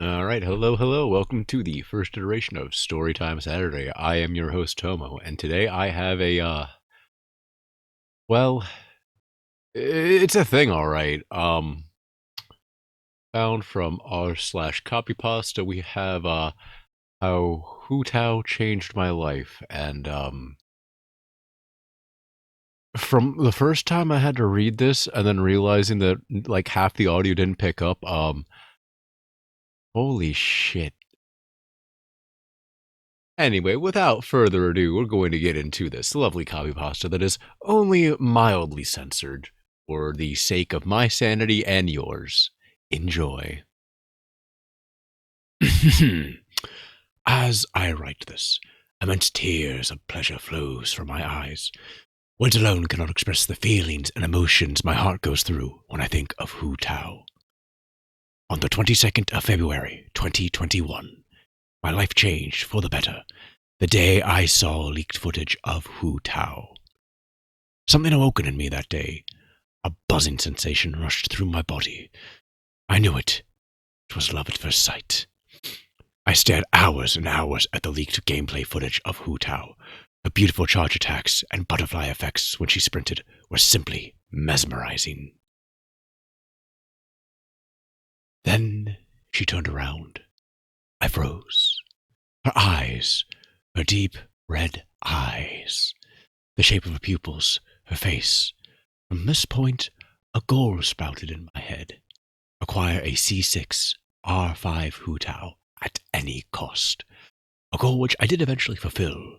All right, hello. Welcome to the first iteration of Storytime Saturday. I am your host Tomo, and today I have well, it's a thing, all right. Found from r slash copypasta, we have how Hu Tao changed my life, and from the first time I had to read this, and then realizing that like half the audio didn't pick up, holy shit. Anyway, without further ado, we're going to get into this lovely copy pasta that is only mildly censored for the sake of my sanity and yours. Enjoy. As I write this, immense tears of pleasure flows from my eyes. Words alone cannot express the feelings and emotions my heart goes through when I think of Hu Tao. On the 22nd of February, 2021, my life changed for the better the day I saw leaked footage of Hu Tao. Something awoken in me that day. A buzzing sensation rushed through my body. I knew it. It was love at first sight. I stared hours and hours at the leaked gameplay footage of Hu Tao. Her beautiful charge attacks and butterfly effects when she sprinted were simply mesmerizing. Then she turned around. I froze. Her eyes, her deep red eyes, the shape of her pupils, her face. From this point, a goal sprouted in my head. Acquire a C6 R5 Hu Tao at any cost. A goal which I did eventually fulfill.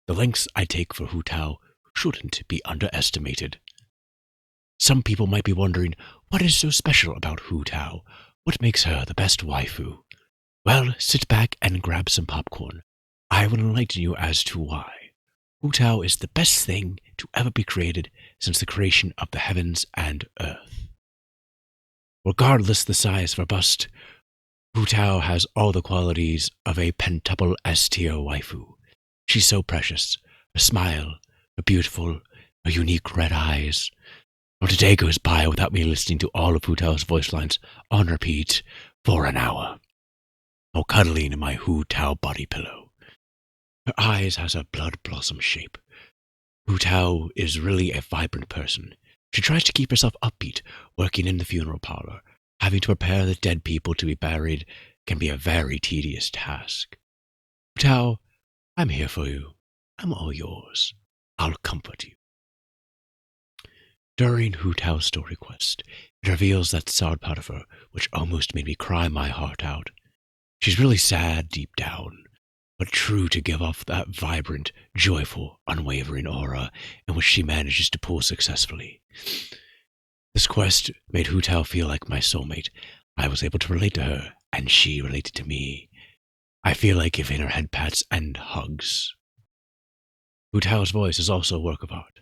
The lengths I take for Hu Tao shouldn't be underestimated. Some people might be wondering, what is so special about Hu Tao? What makes her the best waifu? Well, sit back and grab some popcorn. I will enlighten you as to why. Hu Tao is the best thing to ever be created since the creation of the heavens and earth. Regardless the size of her bust, Hu Tao has all the qualities of a pentuple S-tier waifu. She's so precious. Her smile, her beautiful, her unique red eyes. Not a day goes by without me listening to all of Hu Tao's voice lines on repeat for an hour. Or cuddling in my Hu Tao body pillow. Her eyes has a blood blossom shape. Hu Tao is really a vibrant person. She tries to keep herself upbeat, working in the funeral parlor. Having to prepare the dead people to be buried can be a very tedious task. Hu Tao, I'm here for you. I'm all yours. I'll comfort you. During Hu Tao's story quest, it reveals that sad part of her, which almost made me cry my heart out. She's really sad deep down, but true to give off that vibrant, joyful, unwavering aura in which she manages to pull successfully. This quest made Hu Tao feel like my soulmate. I was able to relate to her, and she related to me. I feel like giving her head pats and hugs. Hu Tao's voice is also a work of art.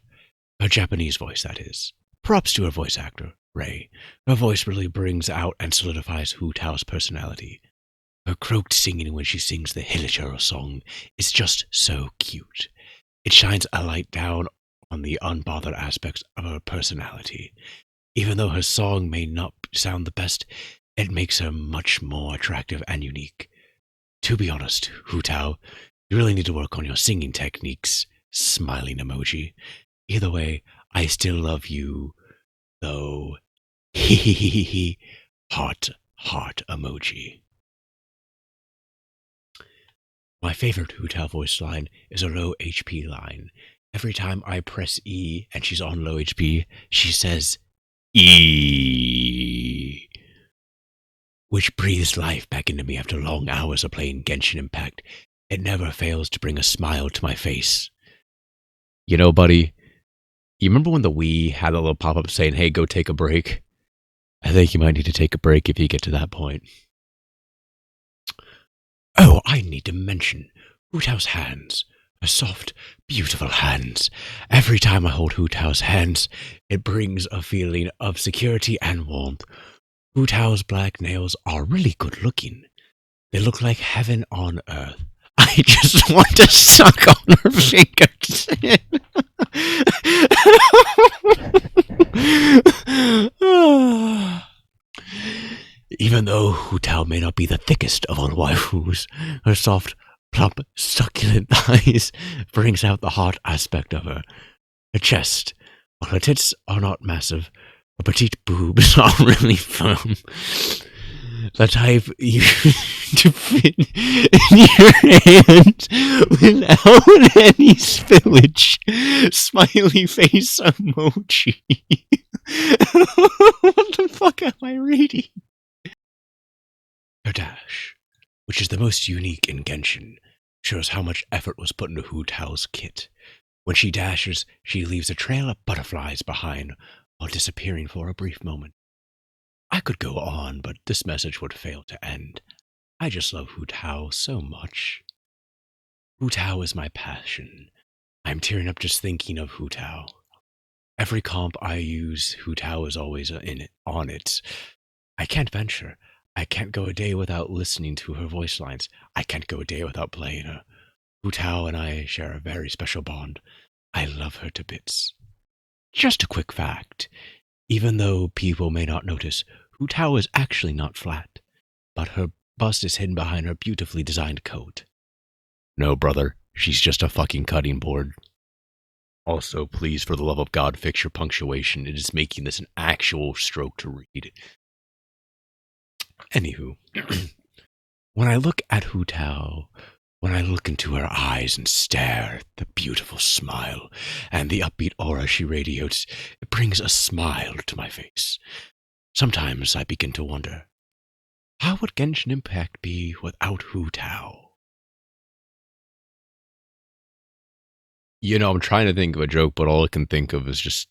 Her Japanese voice, that is. Props to her voice actor, Ray. Her voice really brings out and solidifies Hu Tao's personality. Her croaked singing when she sings the Hilichurl song is just so cute. It shines a light down on the unbothered aspects of her personality. Even though her song may not sound the best, it makes her much more attractive and unique. To be honest, Hu Tao, you really need to work on your singing techniques. Smiling emoji. Either way, I still love you, though. Hehehehe. Heart emoji. My favorite Hu Tao voice line is a low HP line. Every time I press E and she's on low HP, she says, E, which breathes life back into me after long hours of playing Genshin Impact. It never fails to bring a smile to my face. You know, buddy, you remember when the Wii had a little pop-up saying, hey, go take a break? I think you might need to take a break if you get to that point. Oh, I need to mention Hu Tao's hands. Her soft, beautiful hands. Every time I hold Hu Tao's hands, it brings a feeling of security and warmth. Hu Tao's black nails are really good looking. They look like heaven on earth. I just want to suck on her fingers. Even though Hu Tao may not be the thickest of all waifus, her soft, plump, succulent thighs brings out the hot aspect of her. Her chest, while her tits are not massive, her petite boobs are really firm. The type you to fit in your hand without any spillage. Smiley face emoji. What the fuck am I reading? Her dash, which is the most unique in Genshin, shows how much effort was put into Hu Tao's kit. When she dashes, she leaves a trail of butterflies behind while disappearing for a brief moment. I could go on, but this message would fail to end. I just love Hu Tao so much. Hu Tao is my passion. I'm tearing up just thinking of Hu Tao. Every comp I use, Hu Tao is always on it. I can't venture. I can't go a day without listening to her voice lines. I can't go a day without playing her. Hu Tao and I share a very special bond. I love her to bits. Just a quick fact. Even though people may not notice, Hu Tao is actually not flat, but her bust is hidden behind her beautifully designed coat. No, brother, she's just a fucking cutting board. Also, please, for the love of God, fix your punctuation. It is making this an actual stroke to read. Anywho, when I look at Hu Tao, when I look into her eyes and stare at the beautiful smile and the upbeat aura she radiates, it brings a smile to my face. Sometimes I begin to wonder, how would Genshin Impact be without Hu Tao? You know, I'm trying to think of a joke, but all I can think of is just...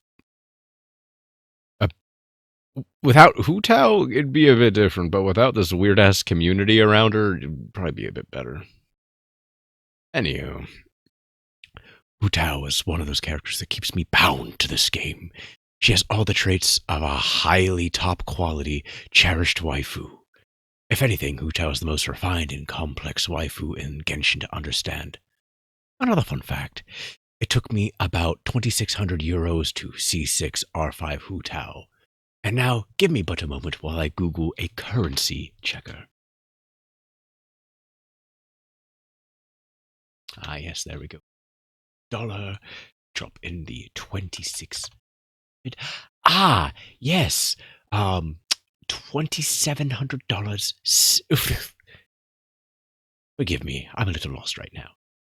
Without Hu Tao, it'd be a bit different, but without this weird-ass community around her, it'd probably be a bit better. Anywho, Hu Tao is one of those characters that keeps me bound to this game. She has all the traits of a highly top-quality, cherished waifu. If anything, Hu Tao is the most refined and complex waifu in Genshin to understand. Another fun fact, it took me about 2,600 euros to C6 R5 Hu Tao. And now, give me but a moment while I Google a currency checker. Ah, yes, there we go. Dollar, drop in the 26. Ah, yes, $2,700. Forgive me, I'm a little lost right now.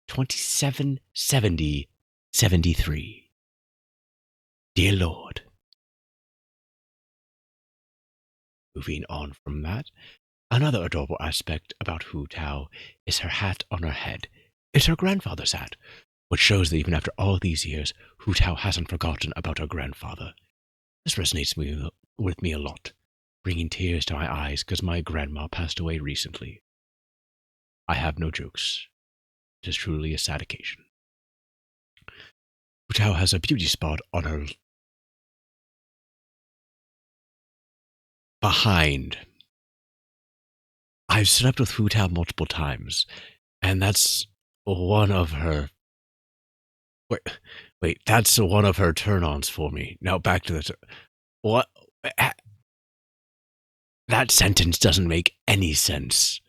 2770.73. Dear Lord. Moving on from that, another adorable aspect about Hu Tao is her hat on her head. It's her grandfather's hat, which shows that even after all these years, Hu Tao hasn't forgotten about her grandfather. This resonates with me a lot, bringing tears to my eyes because my grandma passed away recently. I have no jokes. It is truly a sad occasion. Hu Tao has a beauty spot on her behind. I've slept with Hu Tao multiple times, and that's one of her... Wait, that's one of her turn-ons for me. Now back to the... What? That sentence doesn't make any sense.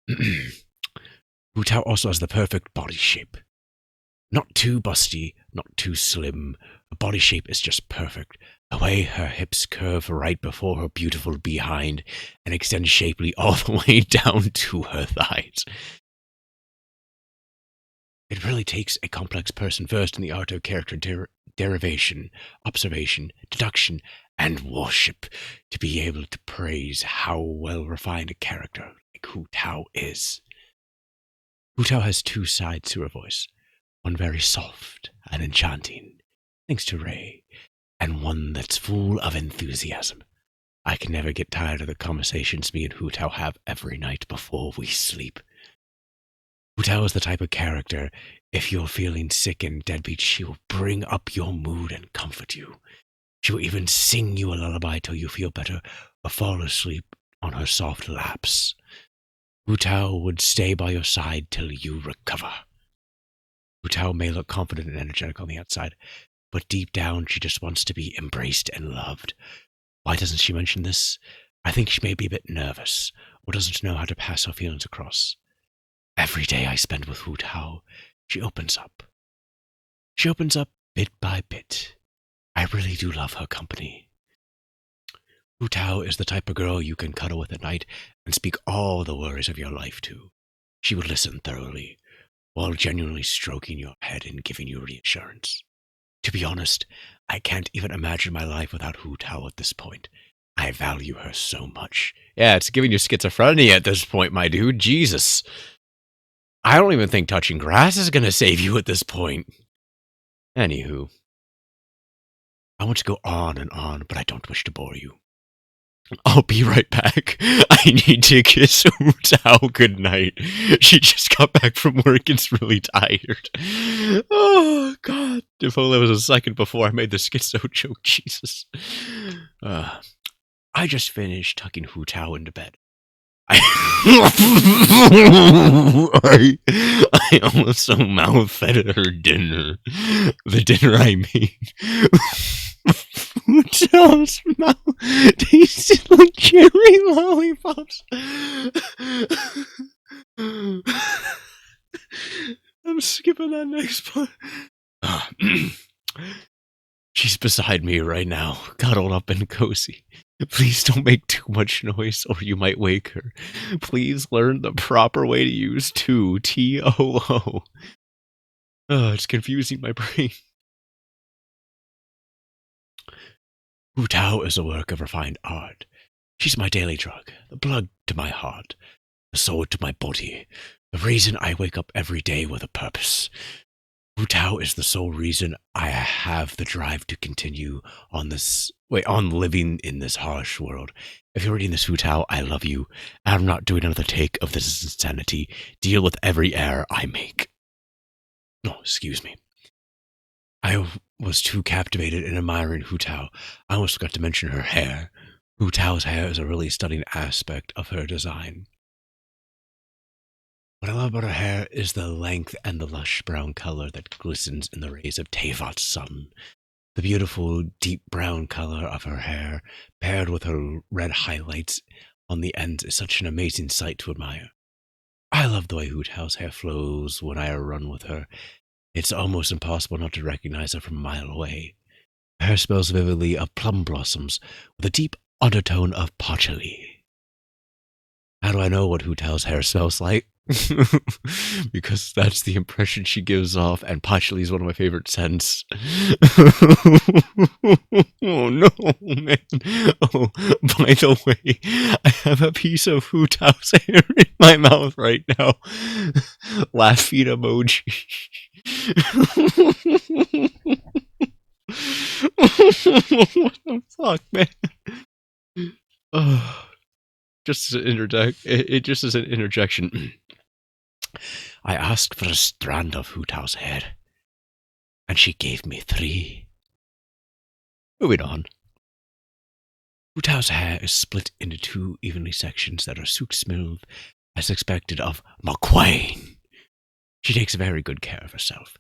Hu Tao also has the perfect body shape. Not too busty, not too slim. Her body shape is just perfect. The way her hips curve right before her beautiful behind and extend shapely all the way down to her thighs. It really takes a complex person versed in the art of character derivation, observation, deduction, and worship to be able to praise how well refined a character like Hu Tao is. Hu Tao has two sides to her voice, one very soft and enchanting, thanks to Ray, and one that's full of enthusiasm. I can never get tired of the conversations me and Hu Tao have every night before we sleep. Hu Tao is the type of character, if you're feeling sick and deadbeat, she will bring up your mood and comfort you. She will even sing you a lullaby till you feel better or fall asleep on her soft laps. Hu Tao would stay by your side till you recover. Hu Tao may look confident and energetic on the outside, but deep down she just wants to be embraced and loved. Why doesn't she mention this? I think she may be a bit nervous, or doesn't know how to pass her feelings across. Every day I spend with Hu Tao, she opens up. She opens up bit by bit. I really do love her company. Hu Tao is the type of girl you can cuddle with at night and speak all the worries of your life to. She would listen thoroughly, while genuinely stroking your head and giving you reassurance. To be honest, I can't even imagine my life without Hu Tao at this point. I value her so much. Yeah, it's giving you schizophrenia at this point, my dude. Jesus. I don't even think touching grass is going to save you at this point. Anywho, I want to go on, but I don't wish to bore you. I'll be right back. I need to kiss Hu Tao goodnight. She just got back from work and is really tired. Oh, God. If only it was a second before I made the schizo joke, Jesus. I just finished tucking Hu Tao into bed. I also mouth-fed her dinner. The dinner I made. Hu Tao's mouth tasted like cherry lollipops. I'm skipping that next part. She's beside me right now, cuddled up and cozy. Please don't make too much noise or you might wake her. Please learn the proper way to use to, T-O-O. It's confusing my brain. Hu Tao is a work of refined art. She's my daily drug, the blood to my heart, the soul to my body, the reason I wake up every day with a purpose. Hu Tao is the sole reason I have the drive to continue on living in this harsh world. If you're reading this, Hu Tao, I love you. I'm not doing another take of this insanity. Deal with every error I make. No, excuse me. I was too captivated in admiring Hu Tao. I almost forgot to mention her hair. Hu Tao's hair is a really stunning aspect of her design. What I love about her hair is the length and the lush brown color that glistens in the rays of Tevat's sun. The beautiful deep brown color of her hair, paired with her red highlights on the ends, is such an amazing sight to admire. I love the way Hu Tao's hair flows when I run with her. It's almost impossible not to recognize her from a mile away. Her hair smells vividly of plum blossoms with a deep undertone of patchouli. How do I know what Hu Tao's hair smells like? Because that's the impression she gives off, and patchouli is one of my favorite scents. Oh no, man. Oh, by the way, I have a piece of Hu Tao's hair in my mouth right now. Laughing emoji. What the fuck, man? Oh. Just as an just as an interjection, I asked for a strand of Hu Tao's hair, and she gave me 3. Moving on. Hu Tao's hair is split into 2 evenly sections that are silk smooth, as expected of McQueen. She takes very good care of herself.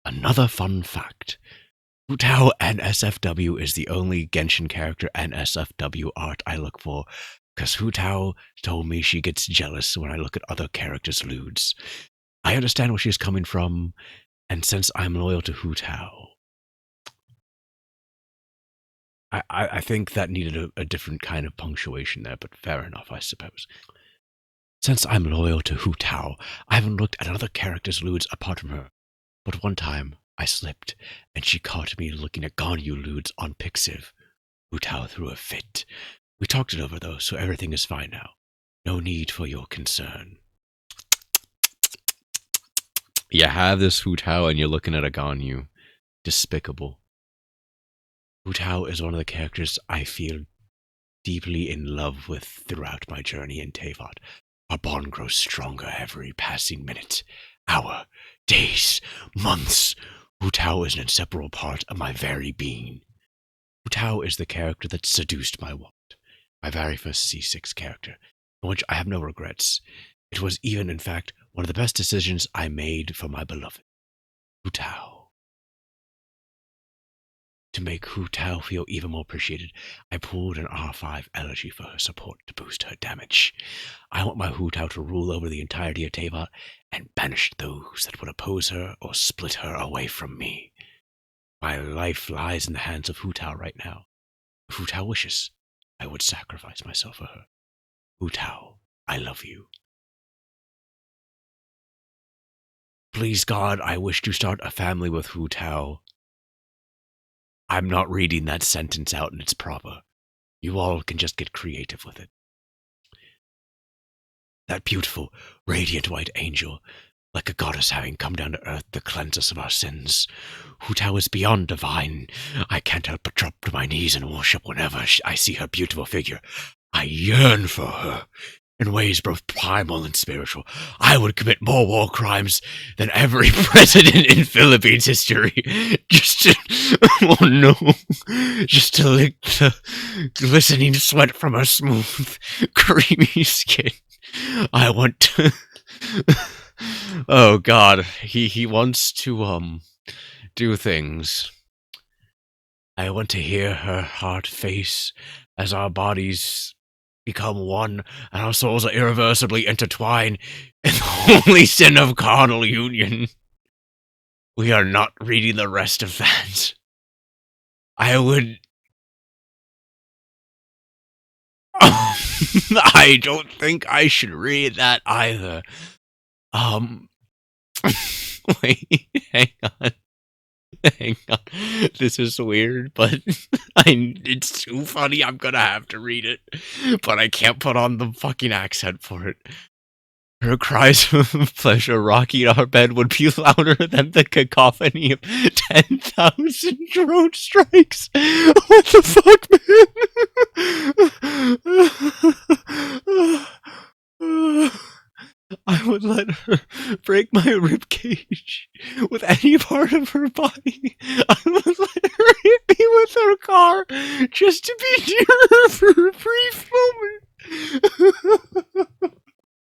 Another fun fact. Hu Tao NSFW is the only Genshin character NSFW art I look for, because Hu Tao told me she gets jealous when I look at other characters' lewds. I understand where she's coming from, and since I'm loyal to Hu Tao, I think that needed a different kind of punctuation there, but fair enough, I suppose. Since I'm loyal to Hu Tao, I haven't looked at other characters' lewds apart from her. But one time, I slipped, and she caught me looking at Ganyu lewds on Pixiv. Hu Tao threw a fit. We talked it over, though, so everything is fine now. No need for your concern. You have this Hu Tao and you're looking at a Ganyu. Despicable. Hu Tao is one of the characters I feel deeply in love with throughout my journey in Tevat. Our bond grows stronger every passing minute, hour, days, months. Hu Tao is an inseparable part of my very being. Hu Tao is the character that seduced my wallet. My very first C6 character, in which I have no regrets. It was even, in fact, one of the best decisions I made for my beloved, Hu Tao. To make Hu Tao feel even more appreciated, I pulled an R5 elegy for her support to boost her damage. I want my Hu Tao to rule over the entirety of Teyvat and banish those that would oppose her or split her away from me. My life lies in the hands of Hu Tao right now. If Hu Tao wishes, I would sacrifice myself for her. Hu Tao, I love you. Please God, I wish to start a family with Hu Tao. I'm not reading that sentence out in its proper. You all can just get creative with it. That beautiful, radiant white angel, like a goddess having come down to earth to cleanse us of our sins. Hu Tao is beyond divine. I can't help but drop to my knees and worship whenever I see her beautiful figure. I yearn for her. In ways both primal and spiritual. I would commit more war crimes than every president in Philippines history. Just to lick the glistening sweat from her smooth, creamy skin. I want to... Oh God, he wants to, do things. I want to hear her heart face as our bodies become one, and our souls are irreversibly intertwined in the holy sin of carnal union. We are not reading the rest of that. I don't think I should read that either. Wait, hang on. This is weird, but it's too funny. I'm gonna have to read it, but I can't put on the fucking accent for it. Her cries of pleasure rocking our bed would be louder than the cacophony of 10,000 drone strikes. What the fuck, man? I would let her break my ribcage with any part of her body. I would let her hit me with her car just to be near her for a brief moment.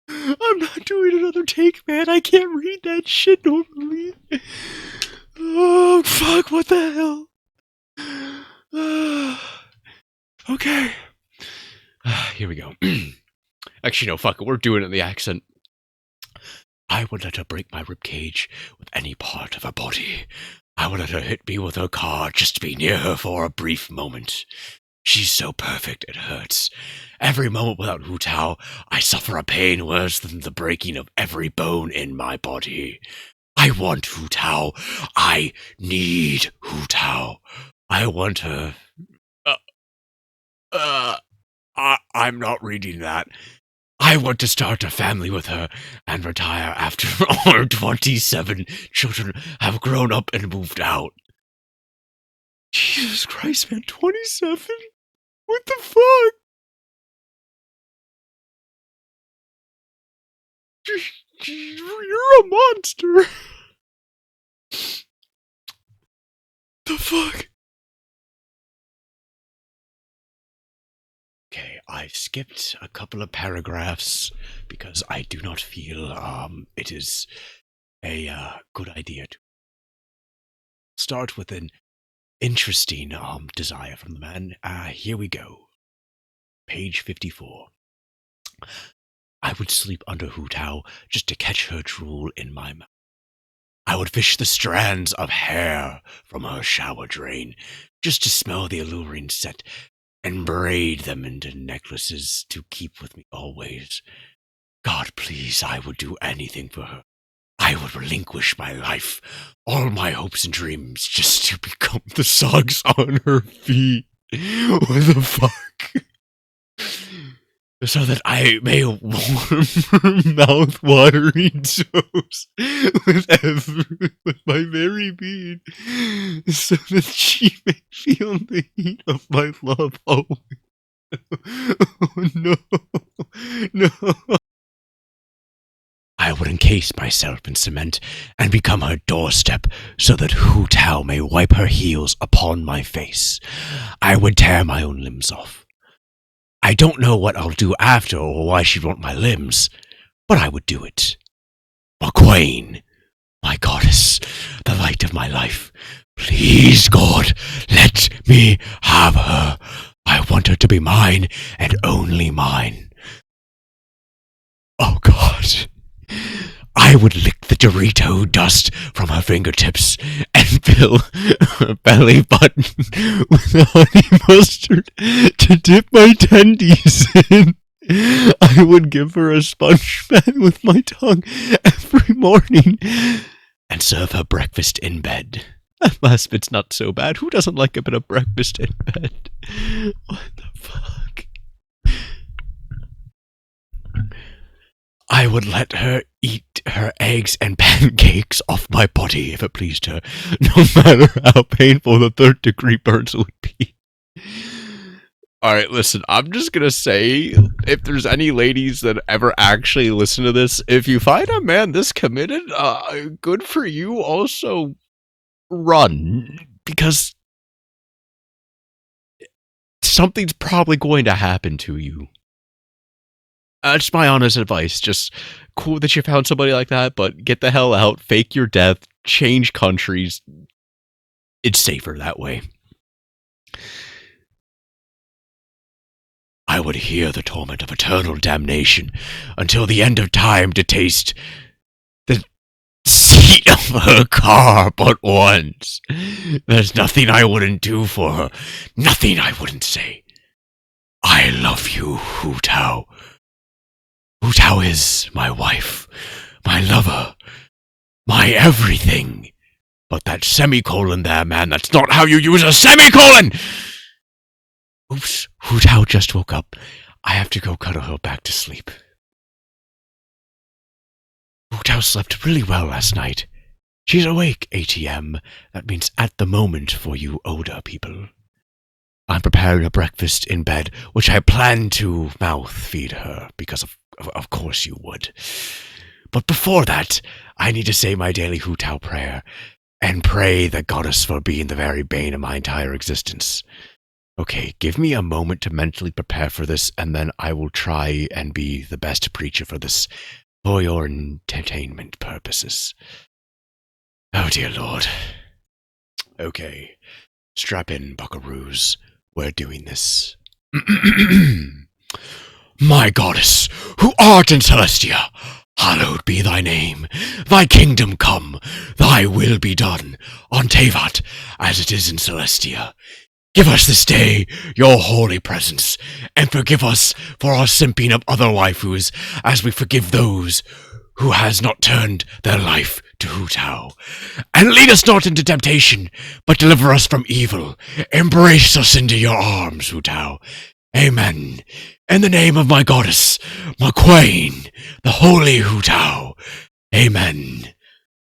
I'm not doing another take, man. I can't read that shit normally. Oh, fuck, what the hell? Okay. Here we go. Actually, no, fuck it. We're doing it in the accent. I would let her break my ribcage with any part of her body. I would let her hit me with her car just to be near her for a brief moment. She's so perfect, it hurts. Every moment without Hu Tao, I suffer a pain worse than the breaking of every bone in my body. I want Hu Tao. I need Hu Tao. I want her... I'm not reading that. I want to start a family with her and retire after our 27 children have grown up and moved out. Jesus Christ, man, 27? What the fuck? You're a monster. The fuck? Okay, I skipped a couple of paragraphs because I do not feel it is a good idea to start with an interesting desire from the man. Here we go. Page 54. I would sleep under Hu Tao just to catch her drool in my mouth. I would fish the strands of hair from her shower drain just to smell the alluring scent and braid them into necklaces to keep with me always. God, please, I would do anything for her. I would relinquish my life, all my hopes and dreams, just to become the socks on her feet. What the fuck? So that I may warm her mouth-watering toes with my very being, so that she may feel the heat of my love. Oh no, no. I would encase myself in cement and become her doorstep so that Hu Tao may wipe her heels upon my face. I would tear my own limbs off. I don't know what I'll do after or why she'd want my limbs, but I would do it. McQuain, my goddess, the light of my life, Please, God, let me have her. I want her to be mine and only mine. Oh, God. I would lick the Dorito dust from her fingertips and fill her belly button with honey mustard to dip my tendies in. I would give her a sponge bath with my tongue every morning and serve her breakfast in bed. That last bit's not so bad. Who doesn't like a bit of breakfast in bed? What the fuck? I would let her eat her eggs and pancakes off my body if it pleased her, no matter how painful the third-degree burns would be. Alright, listen, I'm just gonna say, if there's any ladies that ever actually listen to this, if you find a man this committed, good for you. Also, run, because something's probably going to happen to you. That's my honest advice. Just cool that you found somebody like that, but get the hell out, fake your death, change countries. It's safer that way. I would hear the torment of eternal damnation until the end of time to taste the seat of her car but once. There's nothing I wouldn't do for her. Nothing I wouldn't say. I love you, Hu Tao. Hu Tao is my wife, my lover, my everything. But that semicolon there, man, that's not how you use a semicolon! Oops, Hu Tao just woke up. I have to go cuddle her back to sleep. Hu Tao slept really well last night. She's awake, ATM. That means at the moment for you older people. I'm preparing a breakfast in bed, which I plan to mouth feed her, because of course you would. But before that, I need to say my daily Hu Tao prayer, and pray the goddess for being the very bane of my entire existence. Okay, give me a moment to mentally prepare for this, and then I will try and be the best preacher for this, for your entertainment purposes. Oh dear Lord. Okay, strap in, buckaroos. We're doing this. My goddess, who art in Celestia, hallowed be thy name. Thy kingdom come, thy will be done, on Tevat, as it is in Celestia. Give us this day your holy presence, and forgive us for our simping of other waifus, as we forgive those who has not turned their life to Hu Tao. And lead us not into temptation, but deliver us from evil. Embrace us into your arms, Hu Tao. Amen. In the name of my goddess, my queen, the holy Hu Tao. Amen.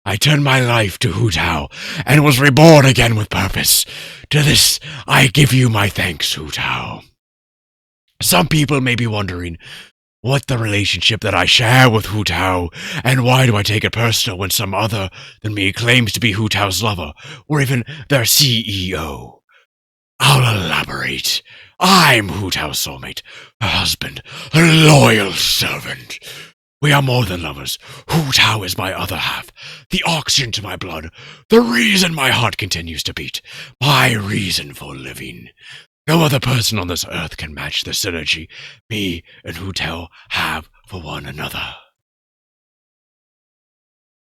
I turned my life to Hu Tao, and was reborn again with purpose. To this I give you my thanks, Hu Tao. Some people may be wondering, what the relationship that I share with Hu Tao, and why do I take it personal when some other than me claims to be Hu Tao's lover, or even their CEO? I'll elaborate. I'm Hu Tao's soulmate, her husband, her loyal servant. We are more than lovers. Hu Tao is my other half, the oxygen to my blood, the reason my heart continues to beat, my reason for living. No other person on this earth can match the synergy me and Hu Tao have for one another.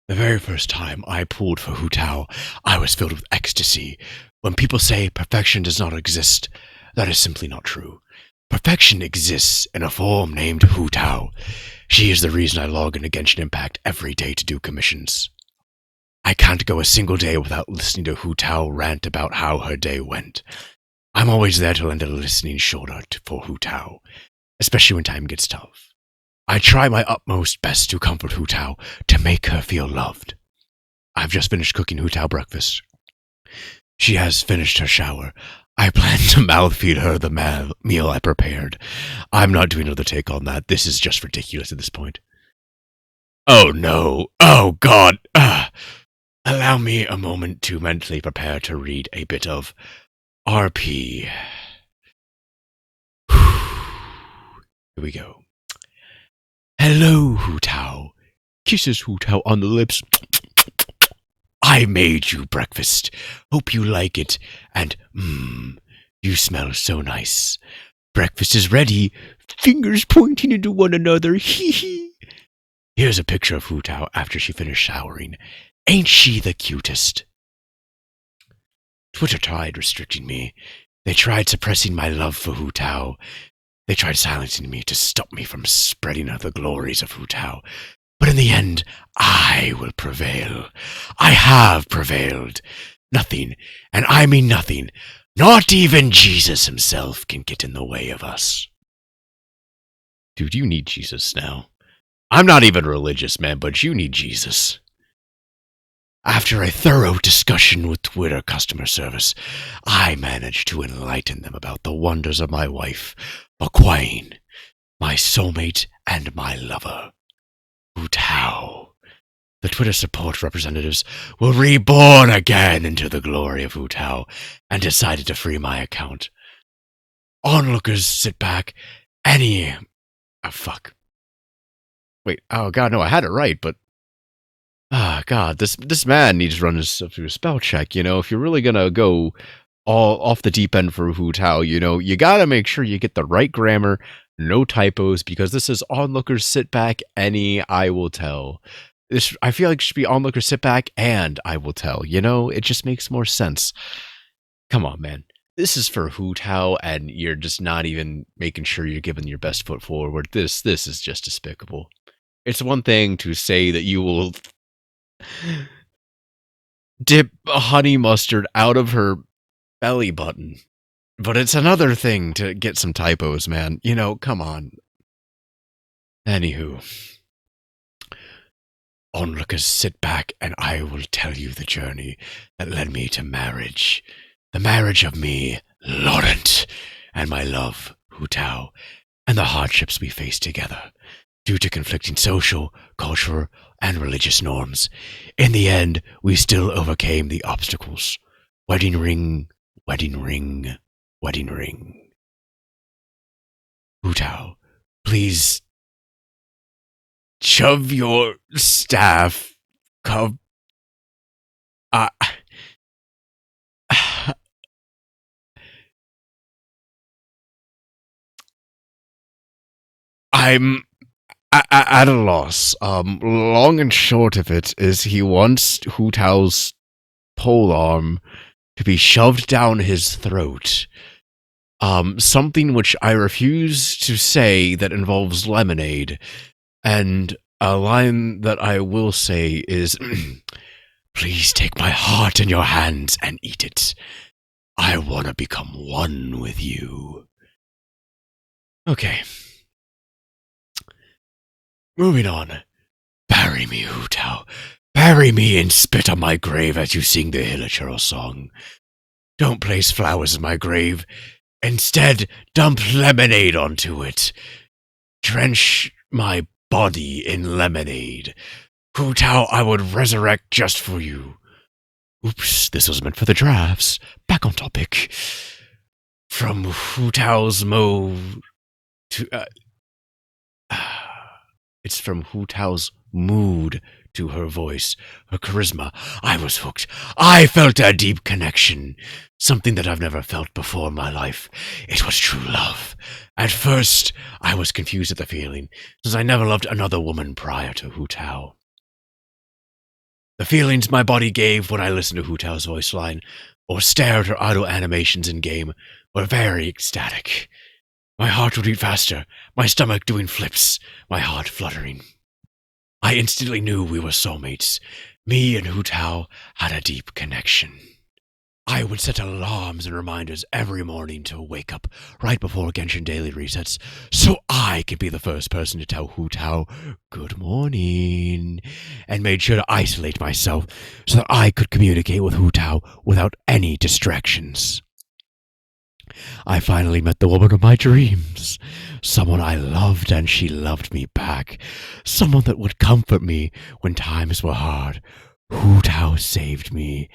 The very first time I pulled for Hu Tao, I was filled with ecstasy. When people say perfection does not exist, that is simply not true. Perfection exists in a form named Hu Tao. She is the reason I log into Genshin Impact every day to do commissions. I can't go a single day without listening to Hu Tao rant about how her day went. I'm always there to lend a listening shoulder for Hu Tao, especially when time gets tough. I try my utmost best to comfort Hu Tao, to make her feel loved. I've just finished cooking Hu Tao breakfast. She has finished her shower. I plan to mouth feed her the meal I prepared. I'm not doing another take on that. This is just ridiculous at this point. Oh no. Oh God. Allow me a moment to mentally prepare to read a bit of RP. Here we go. Hello, Hu Tao. Kisses Hu Tao on the lips. I made you breakfast. Hope you like it. And, you smell so nice. Breakfast is ready. Fingers pointing into one another. Hee hee. Here's a picture of Hu Tao after she finished showering. Ain't she the cutest? Twitter tried restricting me. They tried suppressing my love for Hu Tao. They tried silencing me to stop me from spreading the glories of Hu Tao. But in the end, I will prevail. I have prevailed. Nothing, and I mean nothing, not even Jesus himself can get in the way of us. Dude, you need Jesus now. I'm not even religious, man, but you need Jesus. After a thorough discussion with Twitter customer service, I managed to enlighten them about the wonders of my wife, Queen, my soulmate and my lover, Hu Tao. The Twitter support representatives were reborn again into the glory of Hu Tao and decided to free my account. Onlookers sit back, Wait, oh god, no, I had it right, but god, this man needs to run himself through a spell check, you know. If you're really gonna go all off the deep end for Hu Tao, you know, you gotta make sure you get the right grammar, no typos, because this is onlookers sit back, I will tell. I feel like it should be onlookers sit back and I will tell, you know, it just makes more sense. Come on, man. This is for Hu Tao, and you're just not even making sure you're giving your best foot forward. This is just despicable. It's one thing to say that you will dip honey mustard out of her belly button, but it's another thing to get some typos, man. You know, come on. Anywho, onlookers, sit back and I will tell you the journey that led me to marriage. The marriage of me, Laurent, and my love, Hu Tao, and the hardships we faced together. Due to conflicting social, cultural, and religious norms, in the end, we still overcame the obstacles. Wedding ring, wedding ring, wedding ring. Hu Tao, please shove your staff, I'm at a loss. Long and short of it is he wants Hu Tao's pole arm to be shoved down his throat. Something which I refuse to say that involves lemonade. And a line that I will say is, please take my heart in your hands and eat it. I want to become one with you. Okay. Moving on. Bury me, Hu Tao. Bury me and spit on my grave as you sing the Hilichurl song. Don't place flowers in my grave. Instead, dump lemonade onto it. Drench my body in lemonade. Hu Tao, I would resurrect just for you. Oops, this was meant for the drafts. Back on topic. From Hu Tao's mood to... It's from Hu Tao's mood to her voice, her charisma. I was hooked. I felt a deep connection. Something that I've never felt before in my life. It was true love. At first, I was confused at the feeling, since I never loved another woman prior to Hu Tao. The feelings my body gave when I listened to Hu Tao's voice line, or stared at her auto animations in-game, were very ecstatic. My heart would beat faster, my stomach doing flips, my heart fluttering. I instantly knew we were soulmates. Me and Hu Tao had a deep connection. I would set alarms and reminders every morning to wake up right before Genshin Daily resets, so I could be the first person to tell Hu Tao, good morning, and made sure to isolate myself so that I could communicate with Hu Tao without any distractions. I finally met the woman of my dreams. Someone I loved and she loved me back. Someone that would comfort me when times were hard. Hu Tao saved me.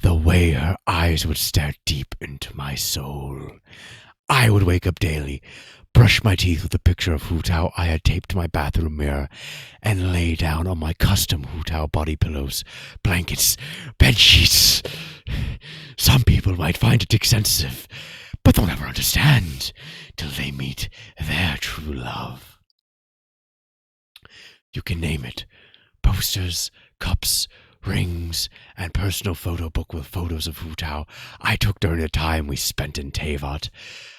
The way her eyes would stare deep into my soul. I would wake up daily, brushed my teeth with a picture of Hu Tao I had taped to my bathroom mirror, and lay down on my custom Hu Tao body pillows, blankets, bed sheets. Some people might find it excessive, but they'll never understand till they meet their true love. You can name it. Posters, cups, rings, and personal photo book with photos of Hu Tao I took during the time we spent in Tevat.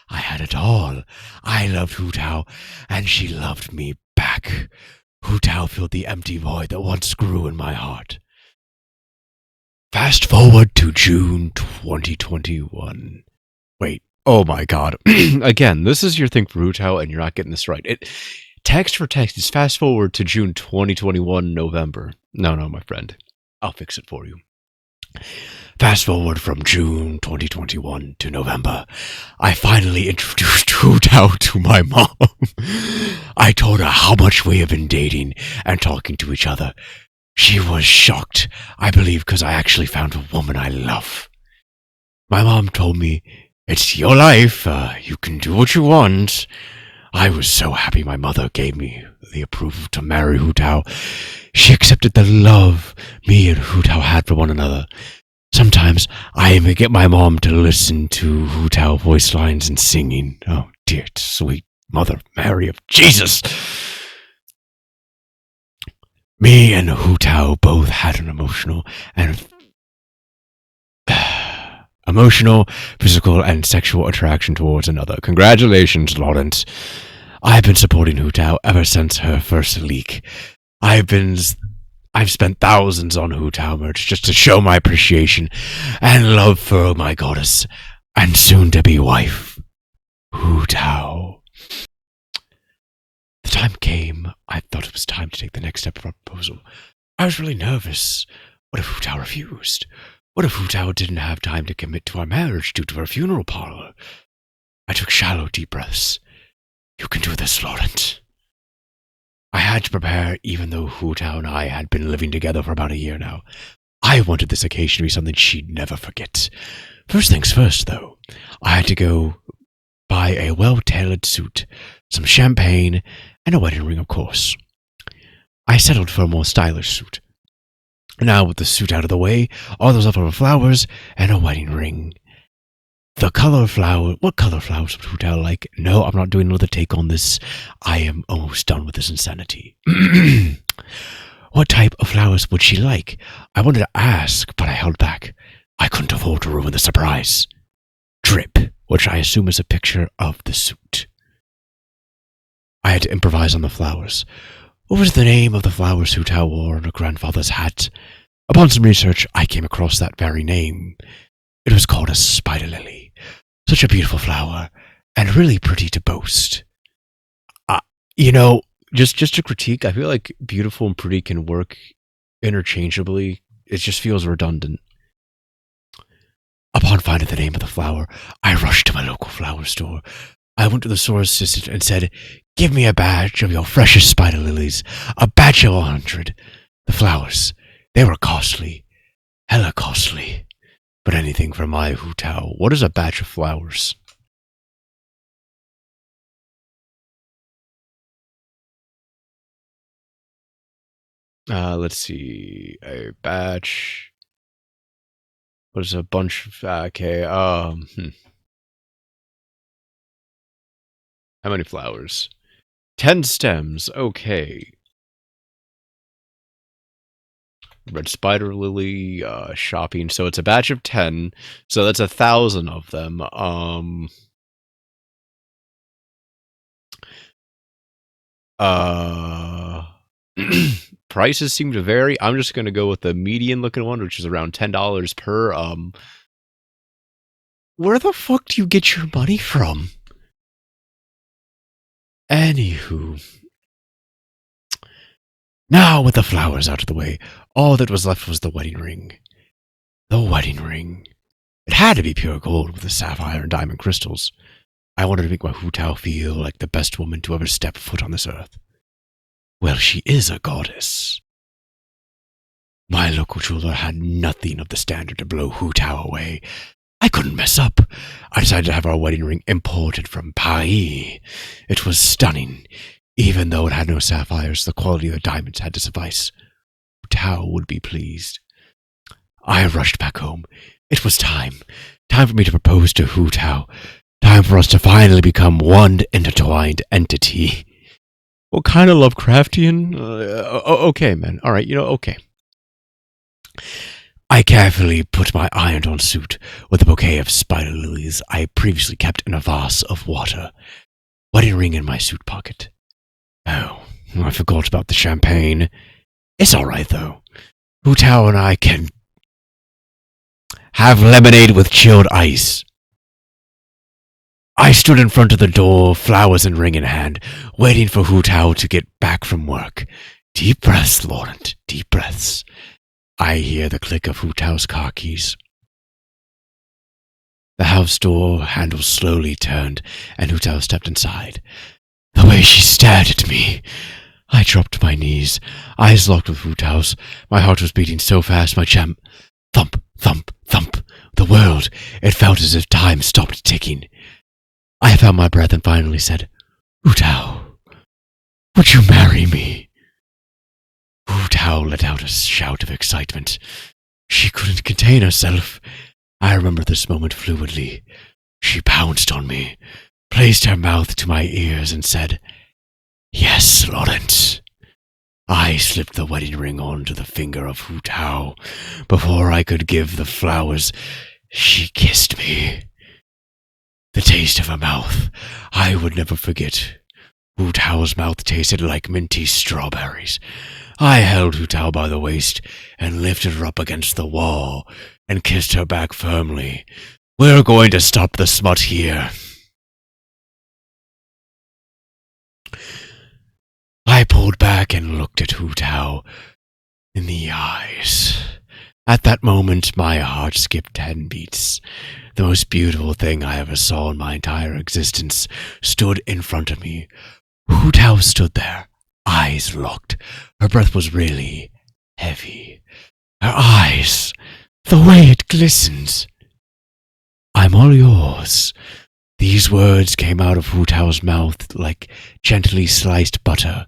I had it all. I loved Hu Tao, and she loved me back. Hu Tao filled the empty void that once grew in my heart. Fast forward to June 2021. Wait, oh my god. Again, this is your thing for Hu Tao, and you're not getting this right. Text for text is fast forward to June 2021, November. No, my friend. I'll fix it for you. Fast forward from June 2021 to November. I finally introduced Hu Tao to my mom. I told her how much we have been dating and talking to each other. She was shocked, I believe, because I actually found a woman I love. My mom told me, "It's your life, you can do what you want." I was so happy my mother gave me the approval to marry Hu Tao. She accepted the love me and Hu Tao had for one another. Sometimes I even get my mom to listen to Hu Tao voice lines and singing. Oh, dear, sweet Mother Mary of Jesus! Me and Hu Tao both had an emotional, physical, and sexual attraction towards another. Congratulations, Lawrence. I've been supporting Hu Tao ever since her first leak. I've spent thousands on Hu Tao merch just to show my appreciation and love for my goddess and soon-to-be wife, Hu Tao. The time came. I thought it was time to take the next step of our proposal. I was really nervous. What if Hu Tao refused? What if Hu Tao didn't have time to commit to our marriage due to her funeral parlor? I took shallow, deep breaths. You can do this, Laurent. I had to prepare, even though Hu Tao and I had been living together for about a year now. I wanted this occasion to be something she'd never forget. First things first, though. I had to go buy a well-tailored suit, some champagne, and a wedding ring, of course. I settled for a more stylish suit. Now, with the suit out of the way, all those other flowers, and a wedding ring. What color flowers would Hu Tao like? No, I'm not doing another take on this. I am almost done with this insanity. What type of flowers would she like? I wanted to ask, but I held back. I couldn't afford to ruin the surprise. Drip, which I assume is a picture of the suit. I had to improvise on the flowers. What was the name of the flowers Hu Tao wore on her grandfather's hat? Upon some research, I came across that very name. It was called a spider lily. Such a beautiful flower, and really pretty to boast. Just a critique, I feel like beautiful and pretty can work interchangeably. It just feels redundant. Upon finding the name of the flower, I rushed to my local flower store. I went to the store assistant and said, "Give me a batch of your freshest spider lilies, a batch of 100. The flowers, they were costly, hella costly. But anything for my Hu Tao. What is a batch of flowers?" Let's see. A batch. What is a bunch of... Okay, How many flowers? 10 stems. Okay. Red spider lily, shopping. So it's a batch of 10. So that's 1,000 of them. Prices seem to vary. I'm just going to go with the median looking one, which is around $10 per. Where the fuck do you get your money from? Anywho. Now, with the flowers out of the way, all that was left was the wedding ring. The wedding ring. It had to be pure gold with the sapphire and diamond crystals. I wanted to make my Hu Tao feel like the best woman to ever step foot on this earth. Well, she is a goddess. My local jeweler had nothing of the standard to blow Hu Tao away. I couldn't mess up. I decided to have our wedding ring imported from Paris. It was stunning. Even though it had no sapphires, the quality of the diamonds had to suffice. Hu Tao would be pleased. I rushed back home. It was time. Time for me to propose to Hu Tao. Time for us to finally become one intertwined entity. What kind of Lovecraftian? Okay, man. All right, okay. I carefully put my ironed-on suit with a bouquet of spider lilies I previously kept in a vase of water. Wedding ring in my suit pocket. Oh, I forgot about the champagne. It's all right, though. Hu Tao and I can have lemonade with chilled ice. I stood in front of the door, flowers and ring in hand, waiting for Hu Tao to get back from work. Deep breaths, Laurent, deep breaths. I hear the click of Hu Tao's car keys. The house door handle slowly turned, and Hu Tao stepped inside. The way she stared at me. I dropped to my knees, eyes locked with Hu Tao's. My heart was beating so fast, my chest. Thump, thump, thump. The world. It felt as if time stopped ticking. I found my breath and finally said, Hu Tao, would you marry me? Hu Tao let out a shout of excitement. She couldn't contain herself. I remember this moment fluidly. She pounced on me, placed her mouth to my ears and said, Yes, Laurent. I slipped the wedding ring onto the finger of Hu Tao. Before I could give the flowers, she kissed me. The taste of her mouth, I would never forget. Hu Tao's mouth tasted like minty strawberries. I held Hu Tao by the waist and lifted her up against the wall and kissed her back firmly. We're going to stop the smut here. I pulled back and looked at Hu Tao in the eyes. At that moment, my heart skipped 10 beats. The most beautiful thing I ever saw in my entire existence stood in front of me. Hu Tao stood there, eyes locked. Her breath was really heavy. Her eyes, the way it glistened. I'm all yours. These words came out of Hu Tao's mouth like gently sliced butter.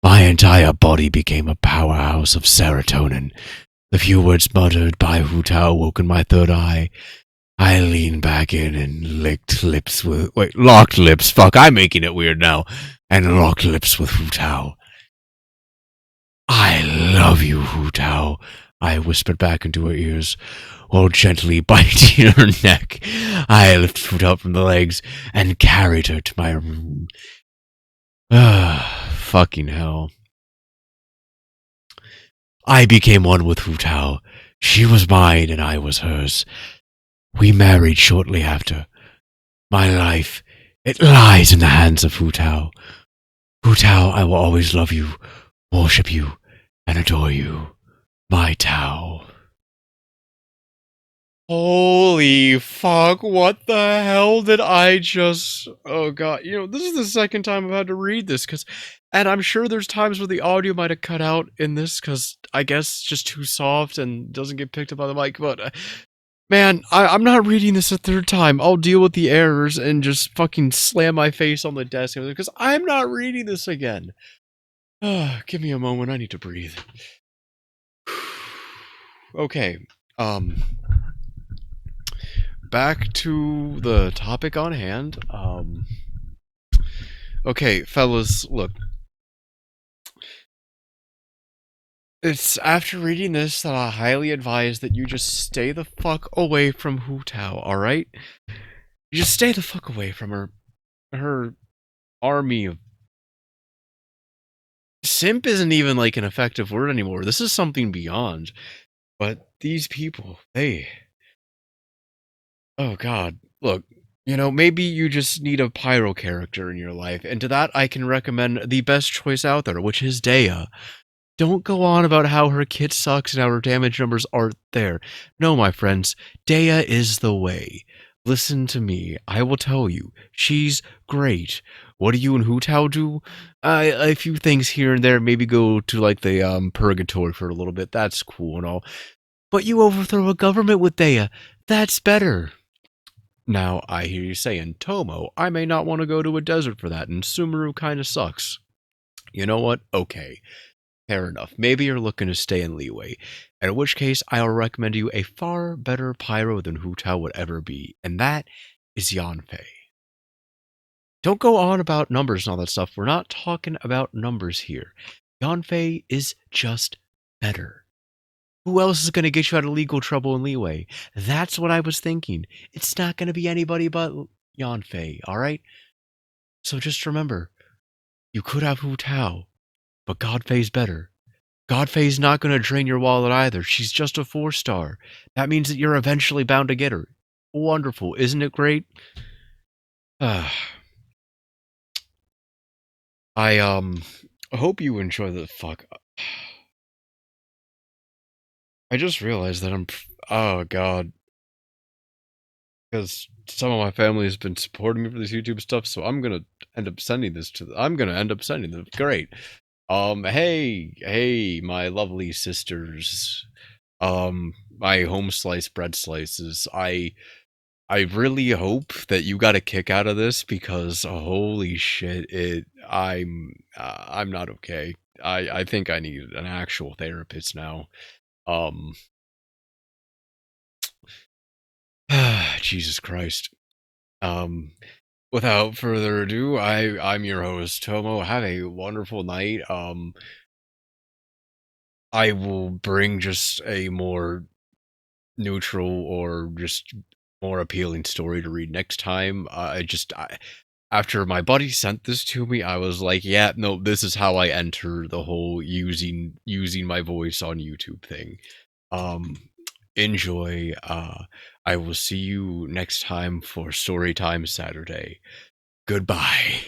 My entire body became a powerhouse of serotonin. The few words muttered by Hu Tao woke in my third eye. I leaned back in and locked lips. Fuck, I'm making it weird now. And locked lips with Hu Tao. I love you, Hu Tao, I whispered back into her ears, while gently biting her neck. I lifted Hu Tao from the legs and carried her to my room. Fucking hell. I became one with Hu Tao. She was mine and I was hers. We married shortly after. My life, it lies in the hands of Hu Tao. Hu Tao, I will always love you, worship you, and adore you. My Tao. Holy fuck, what the hell did I just... Oh god, this is the second time I've had to read this, and I'm sure there's times where the audio might have cut out in this, because I guess it's just too soft and doesn't get picked up by the mic, but... Man, I'm not reading this a third time. I'll deal with the errors and just fucking slam my face on the desk, because I'm not reading this again. Give me a moment, I need to breathe. Okay, back to the topic on hand. Okay, fellas, look. It's after reading this that I highly advise that you just stay the fuck away from Hu Tao, alright? You just stay the fuck away from her army of... Simp isn't even like an effective word anymore. This is something beyond. But these people, they... Oh god, look, maybe you just need a pyro character in your life, and to that I can recommend the best choice out there, which is Dea. Don't go on about how her kit sucks and how her damage numbers aren't there. No, my friends, Dea is the way. Listen to me, I will tell you, she's great. What do you and Hu Tao do? A few things here and there, maybe go to like the purgatory for a little bit, that's cool and all. But you overthrow a government with Dea. That's better. Now, I hear you saying, Tomo, I may not want to go to a desert for that, and Sumeru kinda sucks. You know what? Okay. Fair enough. Maybe you're looking to stay in Leeway. In which case, I'll recommend you a far better pyro than Hu Tao would ever be, and that is Yanfei. Don't go on about numbers and all that stuff. We're not talking about numbers here. Yanfei is just better. Who else is going to get you out of legal trouble in Leeway? That's what I was thinking. It's not going to be anybody but Yanfei, alright? So just remember, you could have Hu Tao, but Godfei's better. Godfei's not going to drain your wallet either. She's just a 4-star. That means that you're eventually bound to get her. Wonderful. Isn't it great? I hope you enjoy the fuck. I just realized that oh god, because some of my family has been supporting me for this YouTube stuff, so I'm gonna end up sending this to I'm gonna end up sending them. Great. Hey, my lovely sisters. My home slice bread slices. I really hope that you got a kick out of this because holy shit, I'm not okay. I think I need an actual therapist now. Um, Jesus Christ. Um, without further ado, I'm your host Tomo. Have a wonderful night. I will bring just a more neutral or just more appealing story to read next time. After my buddy sent this to me, I was like, yeah, no, this is how I enter the whole using my voice on YouTube thing. Um, enjoy. I will see you next time for Storytime Saturday. Goodbye.